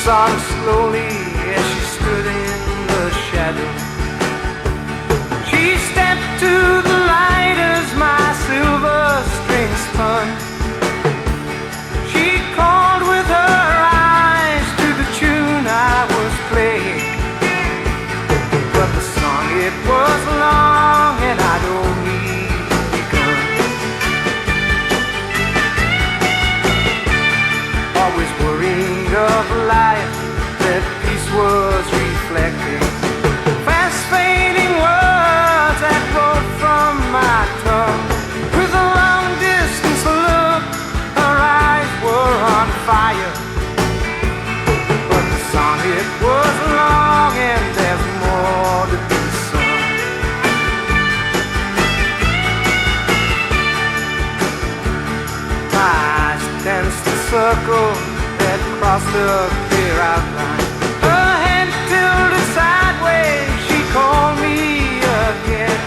song slowly as she stood in the shadow. She stepped to the light as my silver strings spun. She called with her eyes to the tune I was playing. But the song, it was long and I'd only begun. Always worried of life that peace was reflecting. Fast fading words that rolled from my tongue. With a long distance look, her eyes were on fire. But the song, it was long and there's more to be sung. My eyes danced a circle that crossed a clear outline. Her hand tilted sideways, she called me again.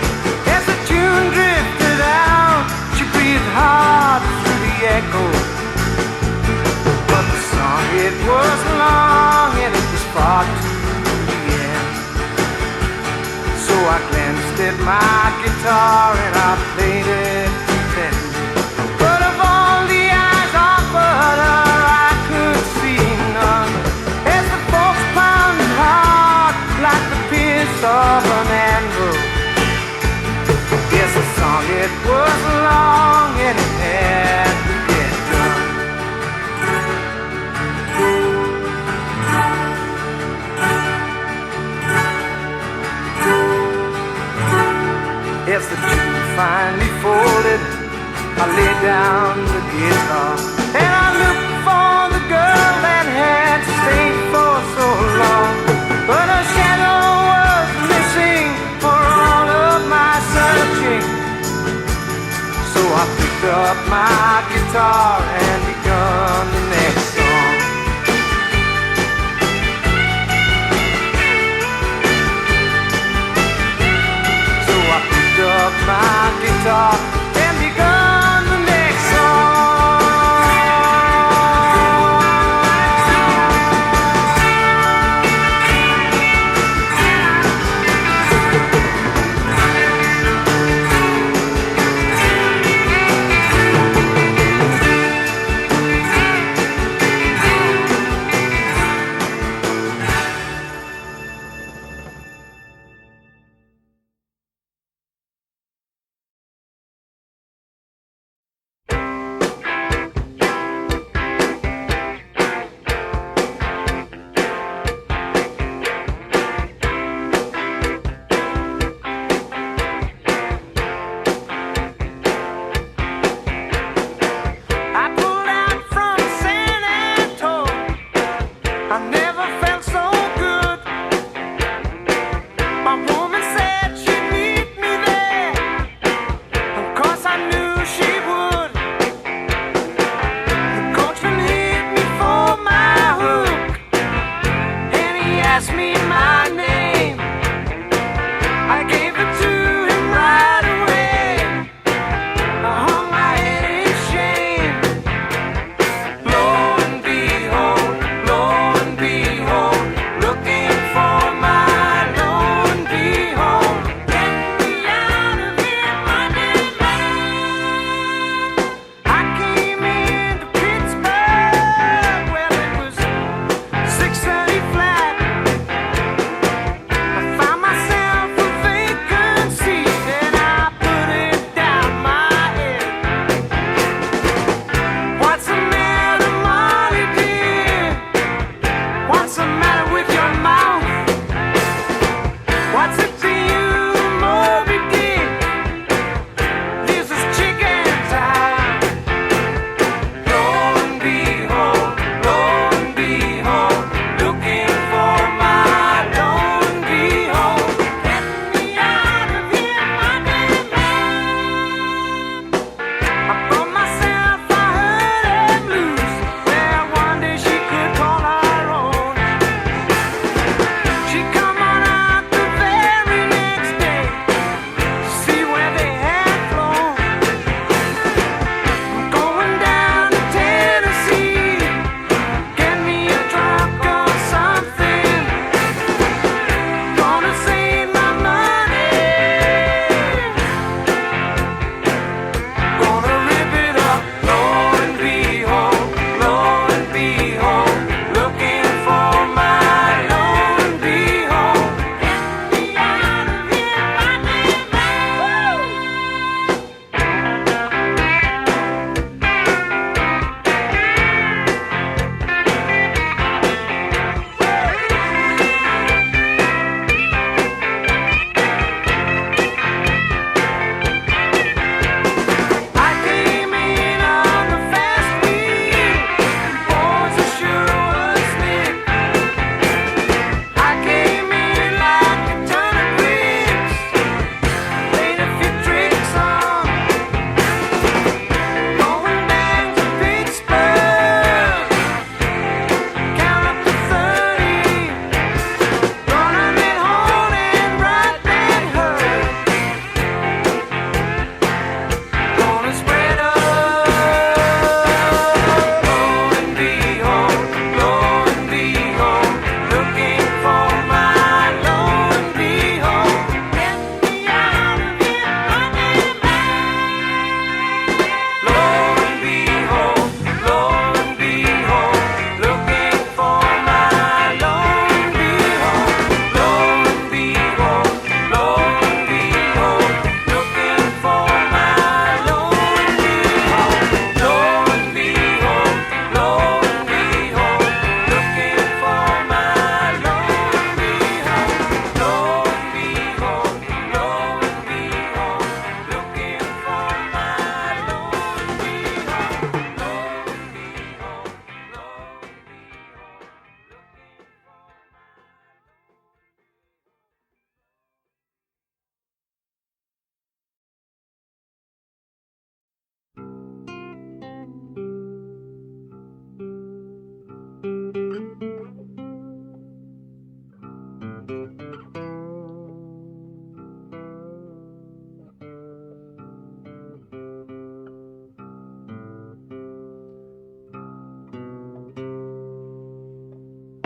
As the tune drifted out, she breathed hard through the echo. But the song, it was long and it was far to the end. So I glanced at my guitar and I played it pretending. But of all the eyes offered her, I could see none. As the folks pounded hard like the pierce of an anvil. Yes, the song, it was long and it had to get done. As the tune finally folded, I laid down the guitar and I looked for the girl that had stayed for so long. But her shadow was missing for all of my searching. So I picked up my guitar and begun the next song. So I picked up my guitar and begun the next song.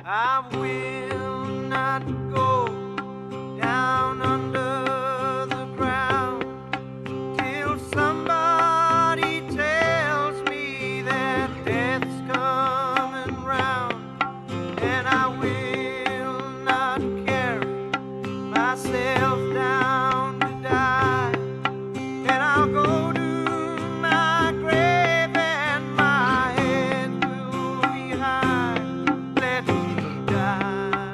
I will not go down under the ground till somebody tells me that death's coming round, and I will not carry myself down to die, and I'll go to my grave and my head will be high. Let me die.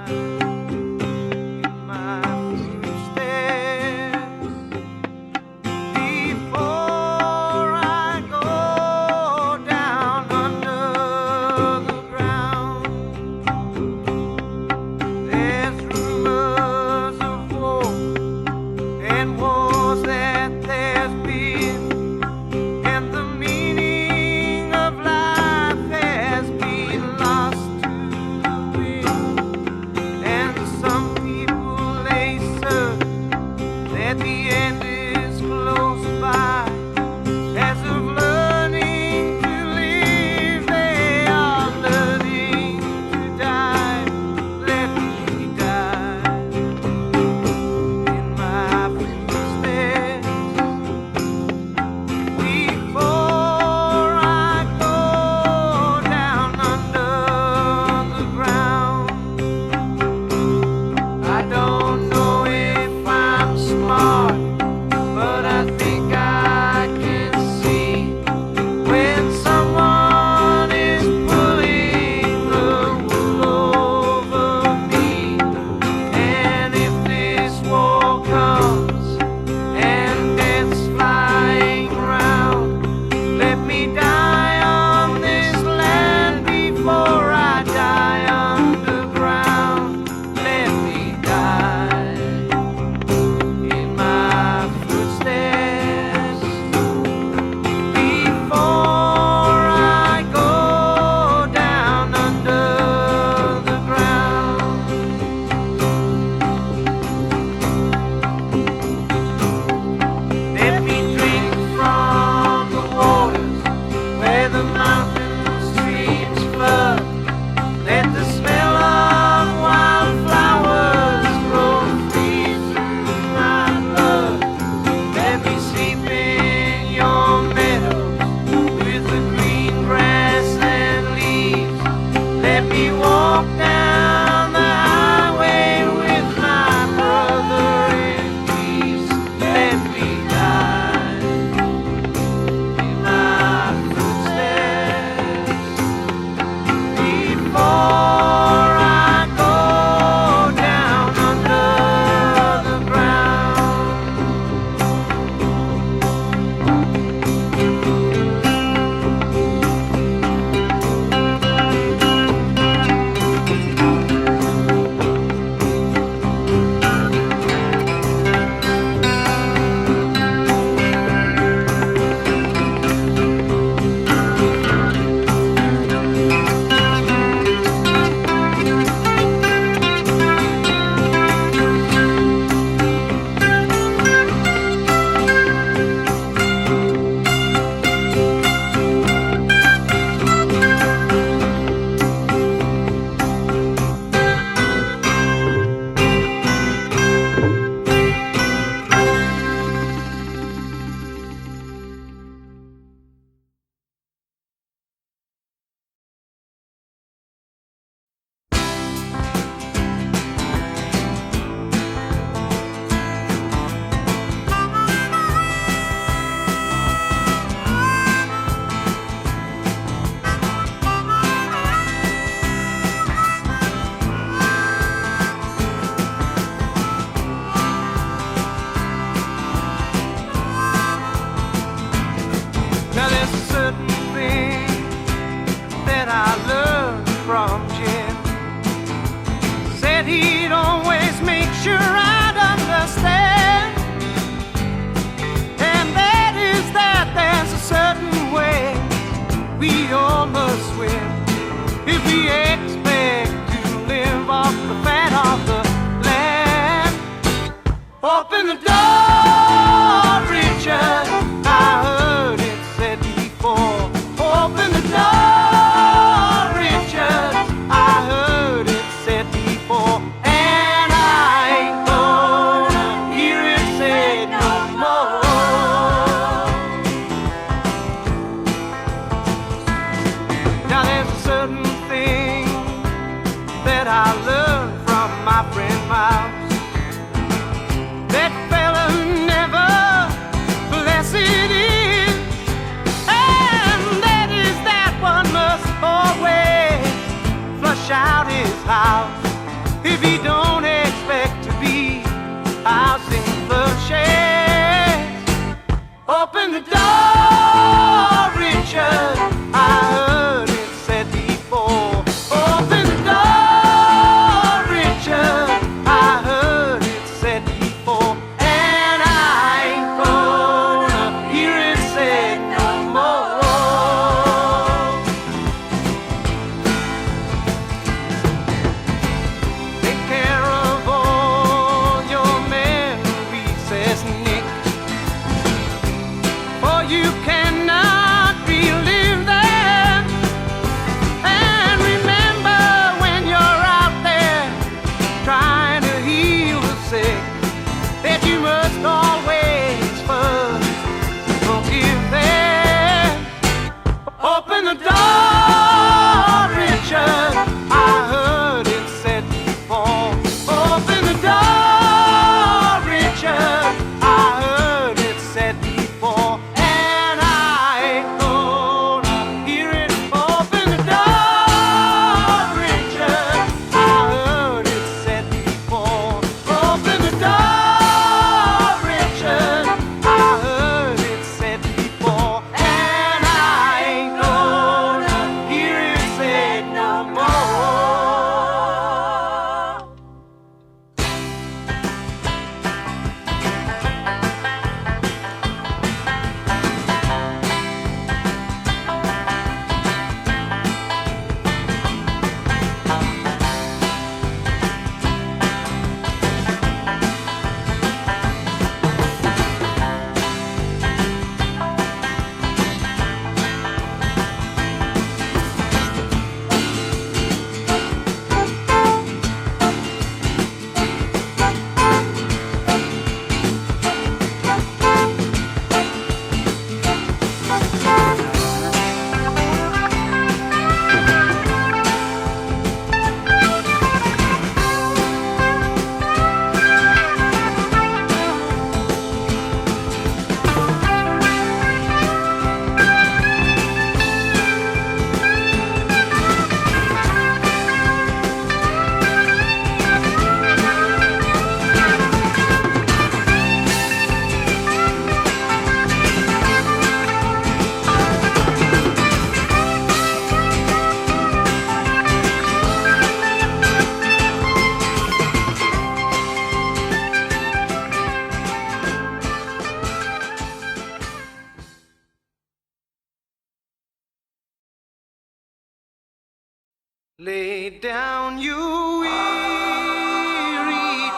Lay down your weary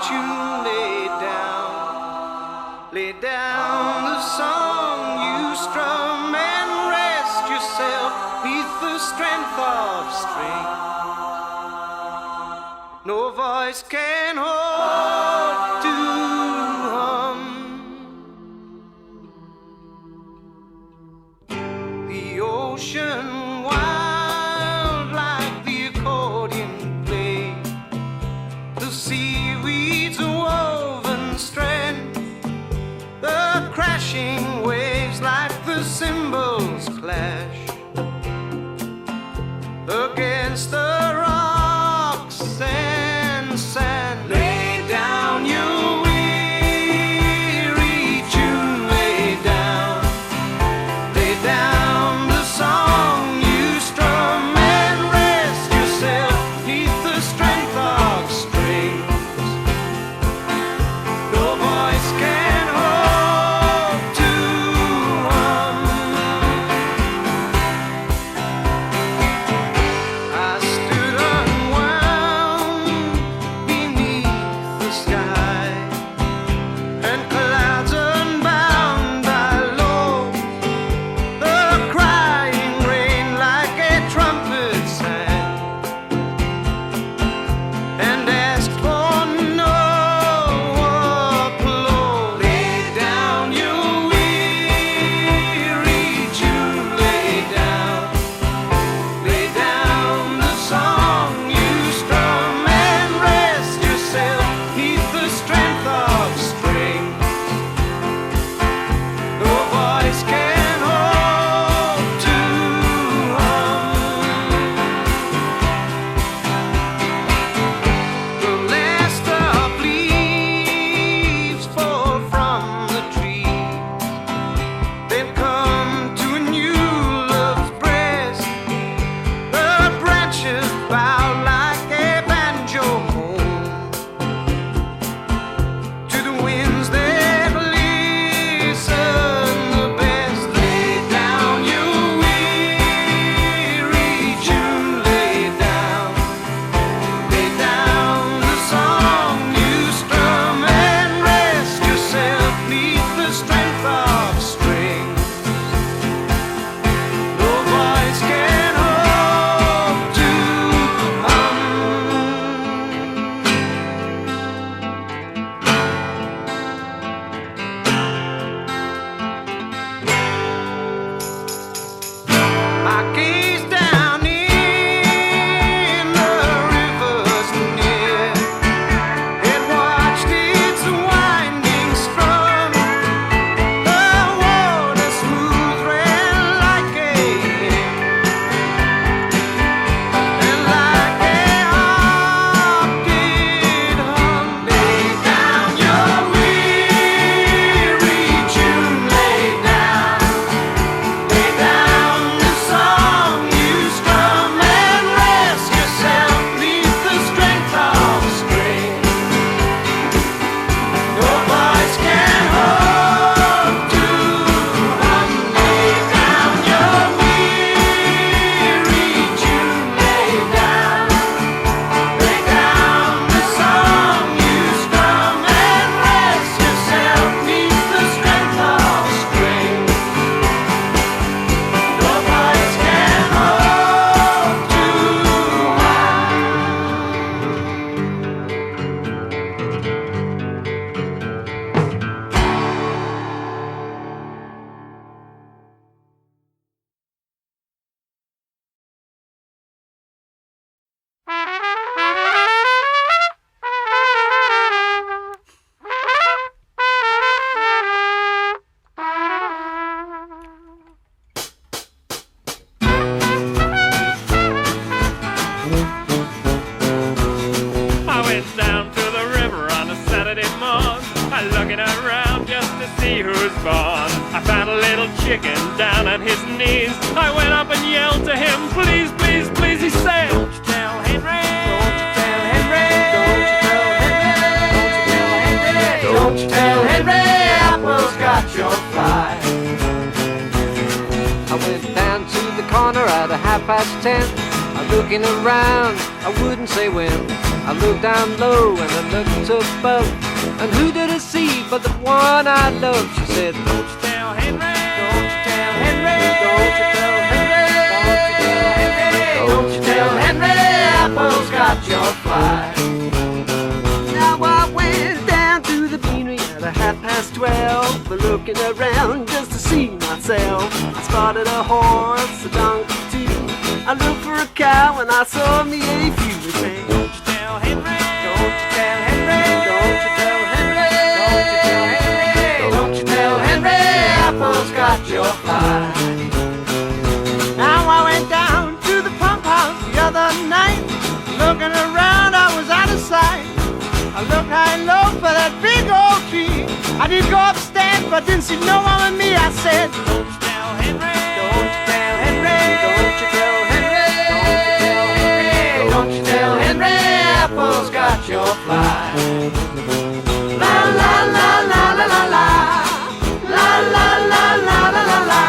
tune, lay down the song you strum and rest yourself neath the strength of strength. No voice can hope to hum. The ocean wild like the accordion play, the seaweed's woven strand, the crashing waves like the cymbals clash against the rocks and sand. Lay down your weary tune, lay down the song you strum and rest yourself neath the strength of strings. No voice can hope to hum. I stood unwound beneath the sky, and clouds unbound by low, the crying rain like a trumpet sang, and asked for no applause. Lay down your weary tune, lay down the song you strum and rest yourself neath the strength of strings. No voice can hope to hum. The last of leaves fall from the trees, then come to a new love's breast. The branches bow like a banjo home to the winds that listen the best. Lay down your weary tune, lay down the song you strum and rest yourself neath the strength of strings. No voice can hope to hum. I gazed down in the river's near and watched its winding strum. The water smooth ran like a hymn, and like a harp did hum. Lay down your weary tune, lay down the song you strum and rest yourself neath the strength of strings. No voice can hope to hum. Lay down your weary tune, lay down the song you strum and rest yourself neath the strength of strings. No voice can hope to I went down to the river on a Saturday morn. I looking around just to see who's born. I found a little chicken down on his knees. I went up and yelled to him, please, please, please. He said, don't you tell Henry, don't you tell Henry, don't you tell Henry, Apple's got your fly. I went down to the corner at 10:30. I Looking around, I wouldn't say when. I looked down low and I looked above, and who did I see but the one I love? She said, don't you tell Henry, don't you tell Henry, don't you tell Henry, don't you tell Henry, Apple's got your fly. Now I went down to the beanery at 12:30, but looking around just to see myself. I spotted a horse, a donkey too. I looked for a cow and I saw me a few. Saying, don't you tell Henry, don't you tell Henry, don't you tell Henry, don't you tell Henry, don't you tell Henry, Apple's got your fly. Now I went down to the pump house the other night. Looking around, I was out of sight. I looked high and low for that big old tree. I did go upstairs, but didn't see no one with me. I said, don't you tell Henry, don't you tell Henry, don't you tell Henry, don't you tell Henry, Apple's got your fly. La la la la la la la, la la la la la la la.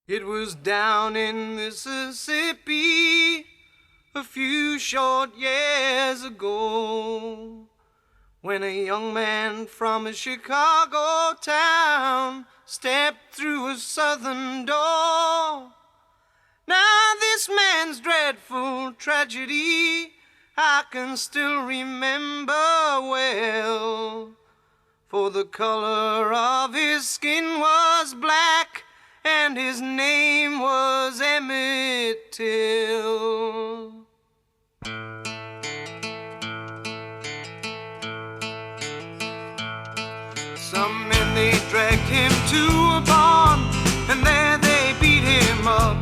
It was down in Mississippi a few short years ago when a young man from a Chicago town stepped through a southern door. Now this man's dreadful tragedy I can still remember well, for the color of his skin was black and his name was Emmett Till. Some men, they dragged him to a barn, and there they beat him up.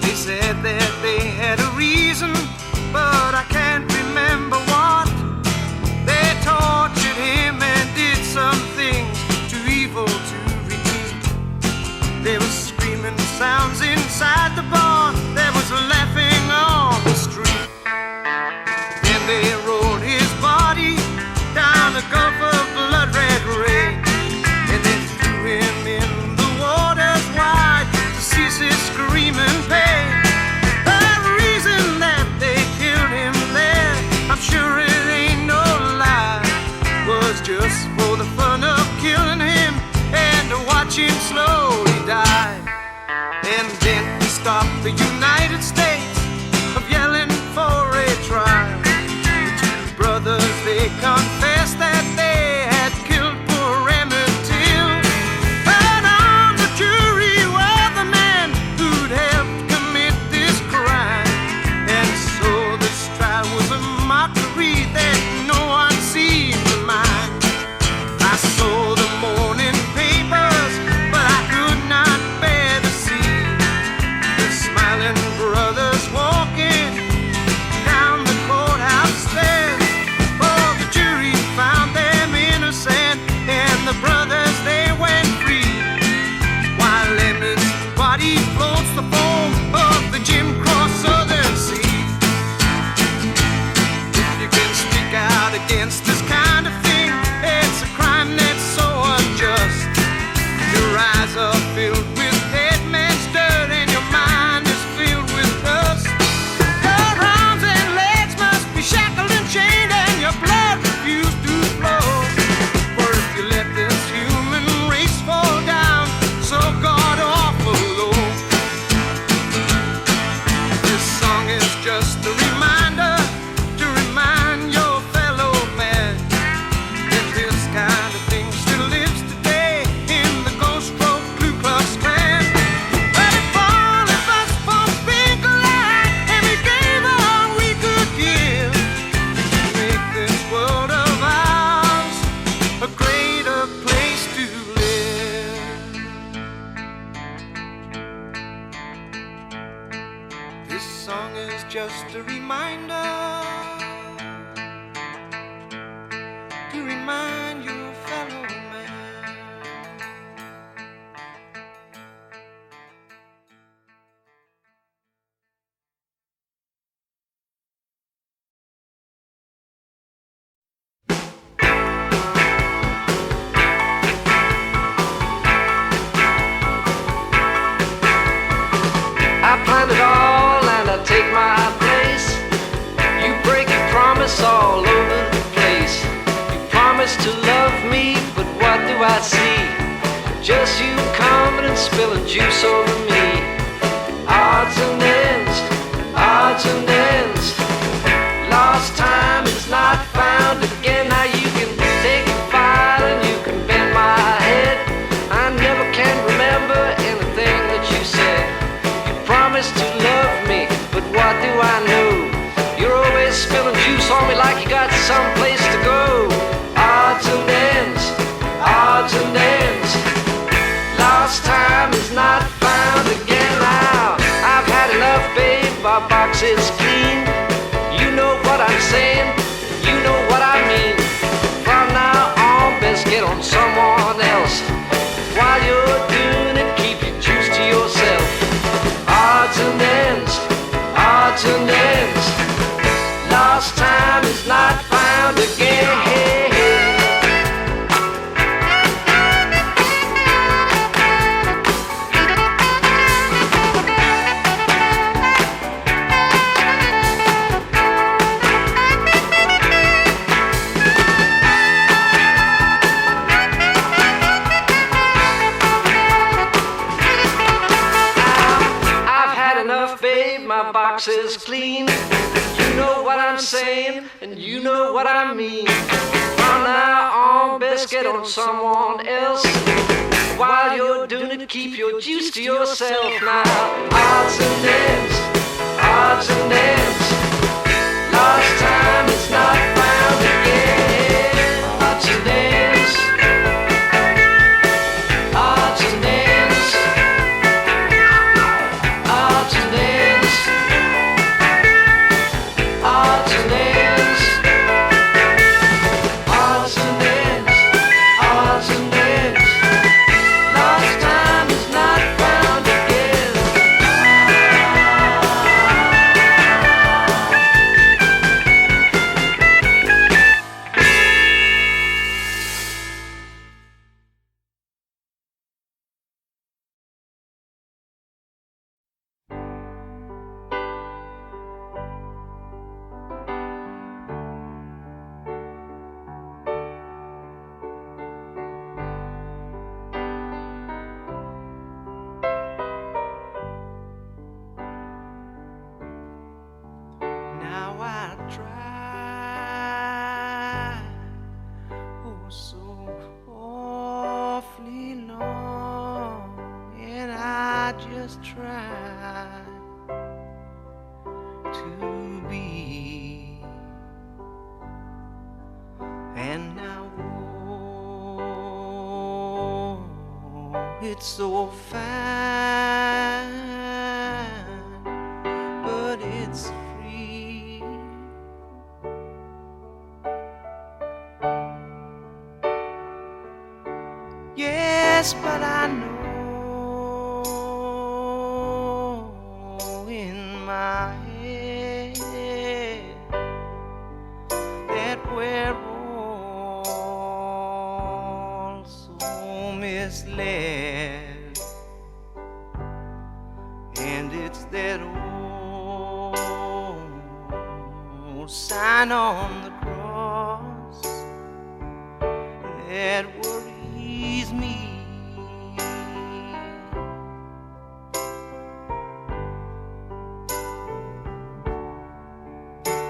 They said that they had a reason, but I can't remember what. They tortured him and did some things too evil to repeat. There was screaming sounds inside the barn, there was laughing on the street. Then they rolled his body down a gulf of blood-red rain, and then threw him in the waters wide to cease his screaming pain. The reason that they killed him there, I'm sure it ain't no lie, was just for the fun of killing him and to watch him slowly die. And then he stopped the United States of yelling for a trial. The two brothers, they confessed that they had killed poor Emmett Till, but on the jury were the men who'd helped commit this crime. And so this trial was a mockery that no one seemed to mind. I saw the morning papers, but I could not bear to see the smiling brothers walking down the courthouse stairs. Oh, the jury found them innocent, and the brothers, they went free, while Emmett's body floats the foam of the Jim Crow Southern Sea. If you can speak out against this kind of thing, it's a crime that's so unjust. Your eyes are filled with dead man's dirt, and your mind is filled with dust. Your arms and legs must be shackled and chained, and your blood refused to flow. For if you let this human race fall down so god-awful low, this song is just a reminder to remind your fellow man that this kind of thing still lives today in the Ghost Road Ku Klux Klan. But if all of us folks think alike and we gave all we could give to make this world of ours a greater place to live, this song is just a reminder to remind your fellow man. I plan it all and I take my place. You break your promise all over the place. You promise to love me, but what do I see? Just you coming and spilling juice over me. Odds and ends, odds and ends. Lost time is not found again. Now you can take a file and you can bend my head. I never can remember anything that you said. Promise to love me, but what do I know? You're always spilling juice on me like you got someplace to go. Odds and ends, odds and ends. Lost time is not found again now. I've had enough, babe, our box is clean. You know what I'm saying, you know what I mean. From now on, best get on someone else. While you're doing it, keep your juice to yourself. Odds and ends, odds and ends. Lost time is not found again. not enough, babe, my box is clean. You know what I'm saying, and you know what I mean. From now on, best get on someone else. While you're doing it, keep your juice to yourself. Now, odds and ends, odds and ends. Lost time is not found again. Odds and ends, odds and ends, odds and ends, odds and ends, odds and ends, odds and ends. Lost time is not found again. Now I try, oh so awfully long, and I just try to be, and now oh, it's so fine, but it's free. Yes, but I know in my head that we're all so misled, and it's that old sign on the cross that worries me.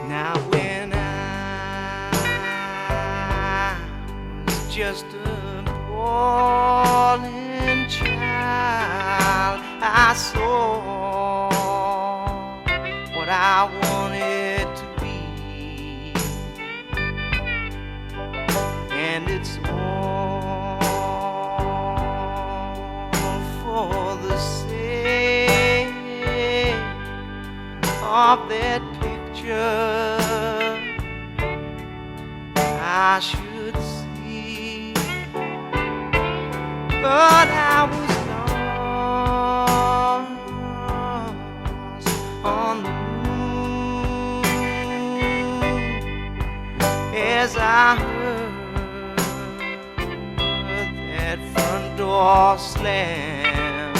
Now when I was just a bawling child, I saw what I wanted to be, and it's all for the sake of that picture I should see. But I was lost on the moon as I heard that front door slam,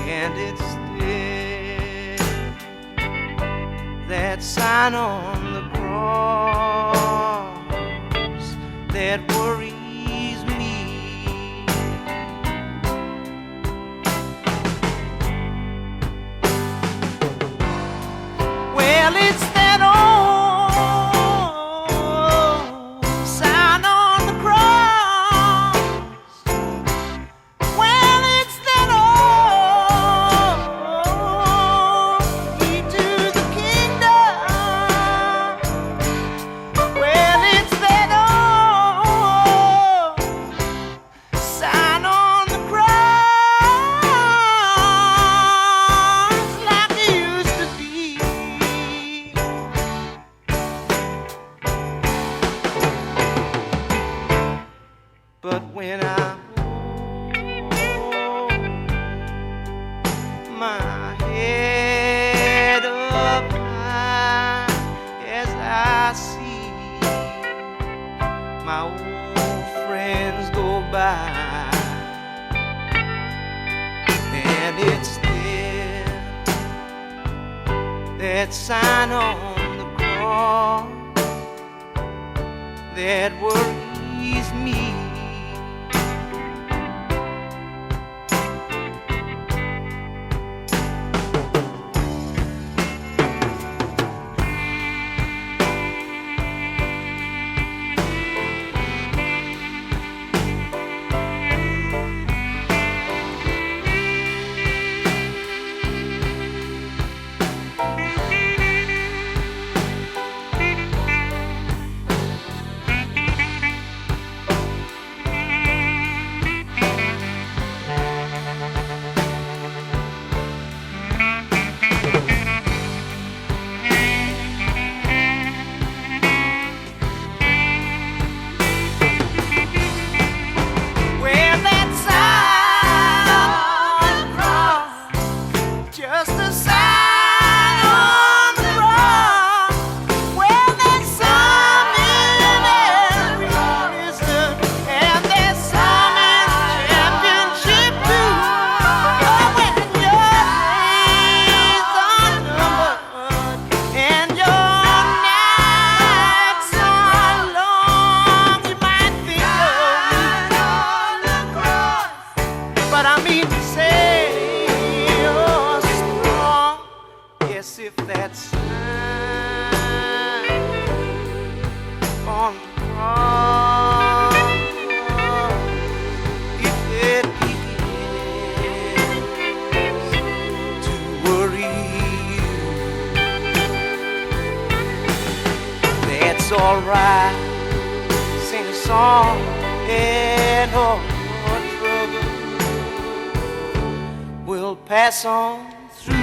and it's that sign on the cross that worries me. Well, it's that old sign on the cross. Well, it's that old key to the kingdom. Well, it's that old sign on the cross like it used to be. But when I hold my head up high as I see my old friends go by, and it's there, that sign on the cross that worries me. say you're strong. Yes, if that's sign on the cross, if it begins to worry you, that's alright. Sing a song and all trouble will pass on through.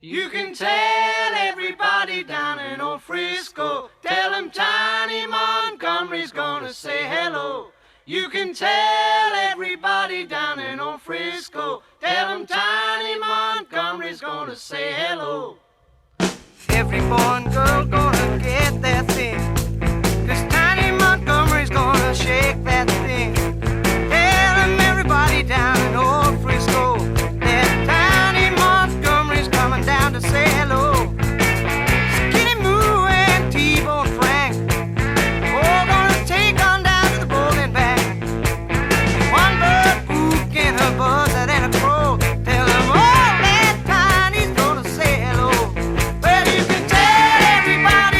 You can tell everybody down in old Frisco, tell them Tiny Montgomery's gonna say hello. You can tell everybody down in old Frisco, tell them Tiny Montgomery's gonna say hello. Every boy and girl gonna get their thing, 'cause Tiny Montgomery's gonna shake that thing. Tell them everybody down in old Frisco, down to say hello. Skinny Moo and T-Bone Frank, all gonna take on down to the bowling back. One bird pook and a buzzard and a crow, tell them all that Tiny's gonna say hello. Well, you can tell everybody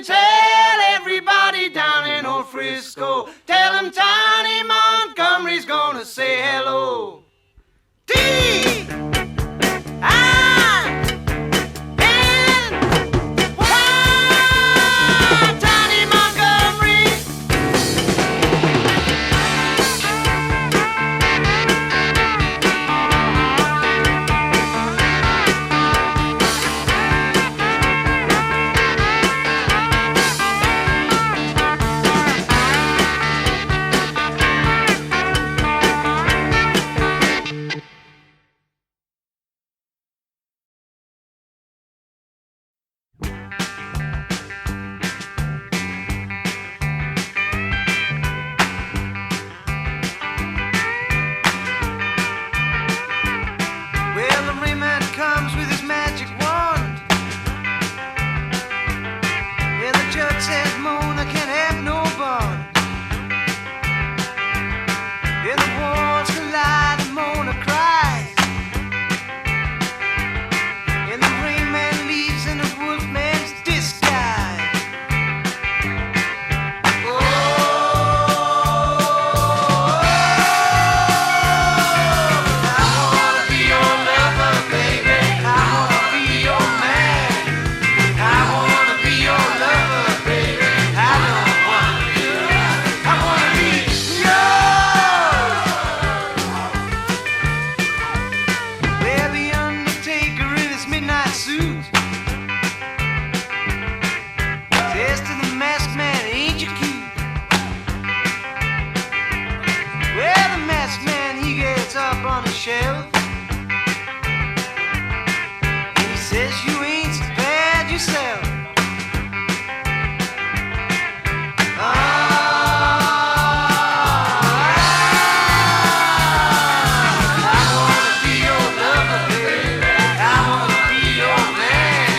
tell everybody down in old Frisco. Tell them Tiny Montgomery's gonna say hello. D-I-N-Y. Tiny Montgomery. Well, the Rayman comes with his magic wand. Yeah, the judge says Mona can't have no bond. Yeah, the walls collide and Mona cries. And the Rayman leaves in his wolfman's disguise. Well, the Undertaker in his midnight suit says to the masked man, ain't you cute? Well, the masked man, he gets up on the shelf and he says, you ain't so bad yourself. I wanna be your lover, baby. I wanna be your man.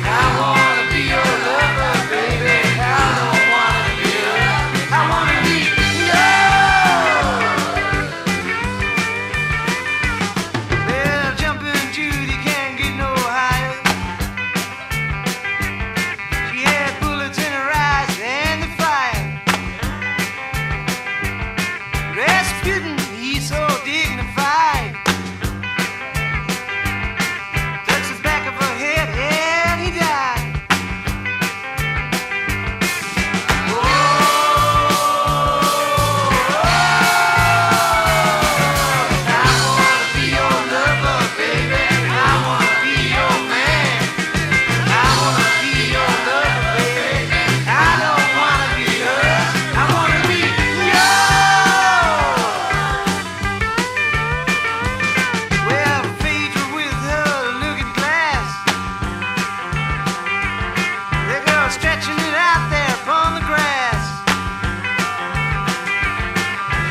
I wanna be your lover, baby. I don't wanna be yours. I wanna be yours. Well, jumping Judy can't get no higher. She had bullets in her eyes and the fire. Rasputin, he's so dignified. Touched the back of her head and he died. I wanna be your lover, baby. I wanna be your man. I wanna be your lover, baby. I don't wanna be yours. I wanna be yours. Well, Phaedra with her looking glass. The girl stretching it out there upon the grass.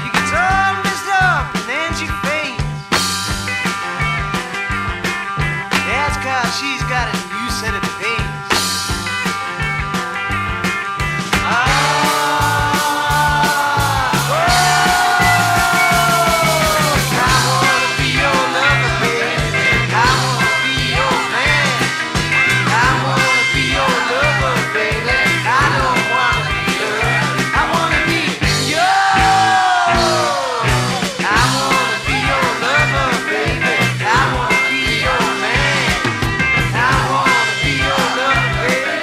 She gets all messed up and then she faints. That's 'cause she's got a new set of pains. I wanna be your lover, baby. I wanna be your man. I wanna be your lover, baby. I don't wanna be yours. I wanna be yours. I wanna be your lover, baby. I wanna be your man. I wanna be your lover, baby.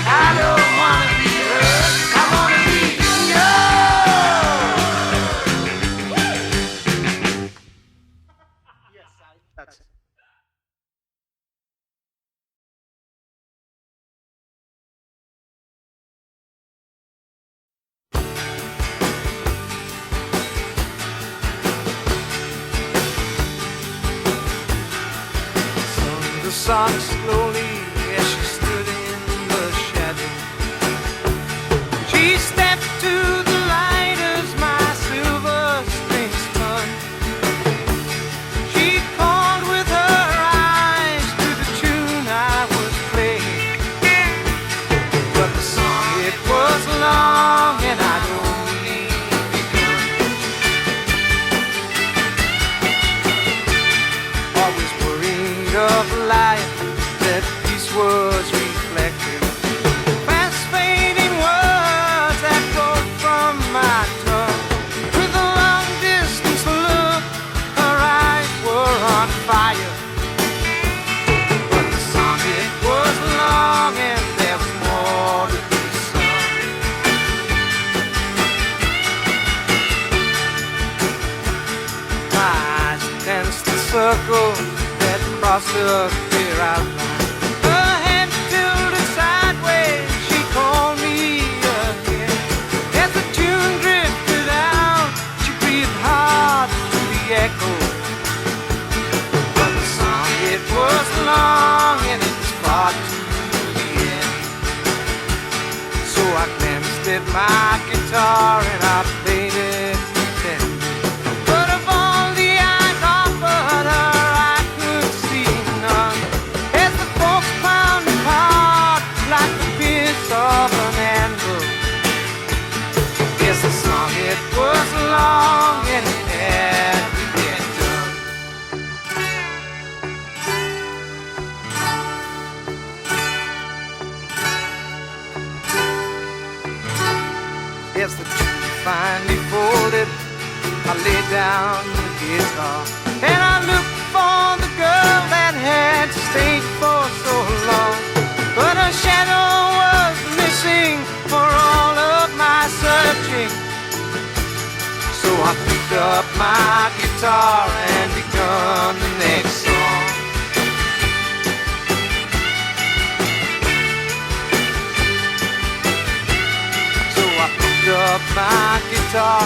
I don't wanna be yours. I wanna be yours. Yes, that's it. Sung the song slowly as she stood in the shadow. She stepped to the light as my silver strings spun. She called with her eyes to the tune I was playing. But the song, it was long and I'd only begun. Always worried of life that the clear outline. Her head tilted sideways, she called me again. As the tune drifted out, she breathed hard through the echo. But the song, it was long and it was far to the end. So I glanced at my guitar and I played it then. But of all the eyes offered her, I could see none. As the folks pounded hard like the pierce of an anvil. Yes, the song, it was long and it had to get done. Yes, the tune finally folded, I laid down the guitar and I looked for the girl that had stayed for so long. But her shadow was missing for all of my searching. So I picked up my guitar and begun the next song. So I picked up my guitar